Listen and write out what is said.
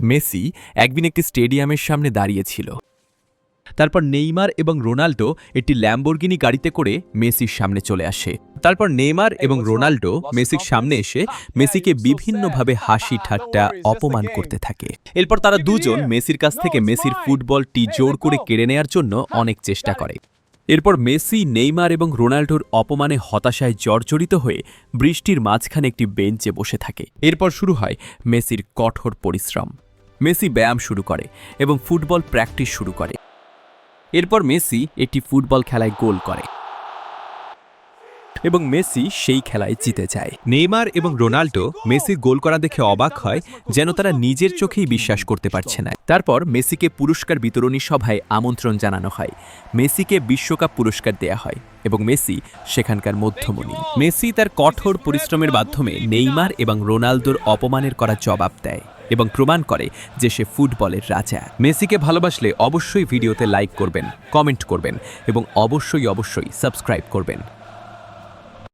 Messi একদিন একটি স্টেডিয়ামের সামনে দাঁড়িয়েছিল। তারপর নেইমার এবং রোনাল্ডো একটি ল্যাম্বরগিনি গাড়িতে করে মেসির সামনে চলে আসে। তারপর নেইমার এবং রোনাল্ডো মেসির সামনে এসে মেসিকে বিভিন্নভাবে হাসি ঠাট্টা অপমান করতে থাকে। এরপর তারা দুজন মেসির কাছ থেকে মেসির ফুটবলটি জোর করে কেড়ে নেয়ার জন্য অনেক চেষ্টা করে। এরপর মেসি, নেইমার এবং রোনাল্ডোর অপমানে হতাশায় জর্জরিত হয়ে বৃষ্টির মাঝখানে একটি বেঞ্চে বসে থাকে। এরপর শুরু হয় মেসির কঠোর পরিশ্রম। মেসি ব্যায়াম শুরু করে এবং ফুটবল প্র্যাকটিস শুরু করে। এরপর মেসি একটি ফুটবল খেলায় গোল করে এবং মেসি সেই খেলায় জিতে যায়। নেইমার এবং রোনাল্ডো মেসির গোল করা দেখে অবাক হয়, যেন তারা নিজের চোখেই বিশ্বাস করতে পারছে না। তারপর মেসিকে পুরস্কার বিতরণী সভায় আমন্ত্রণ জানানো হয়। মেসিকে বিশ্বকাপ পুরস্কার দেয়া হয় এবং মেসি সেখানকার মধ্যমণি। মেসি তার কঠোর পরিশ্রমের মাধ্যমে নেইমার এবং রোনাল্ডোর অপমানের করা জবাব দেয় এবং প্রমাণ করে যে সে ফুটবলের রাজা। মেসিকে ভালোবাসলে অবশ্যই ভিডিওতে লাইক করবেন, কমেন্ট করবেন এবং অবশ্যই সাবস্ক্রাইব করবেন।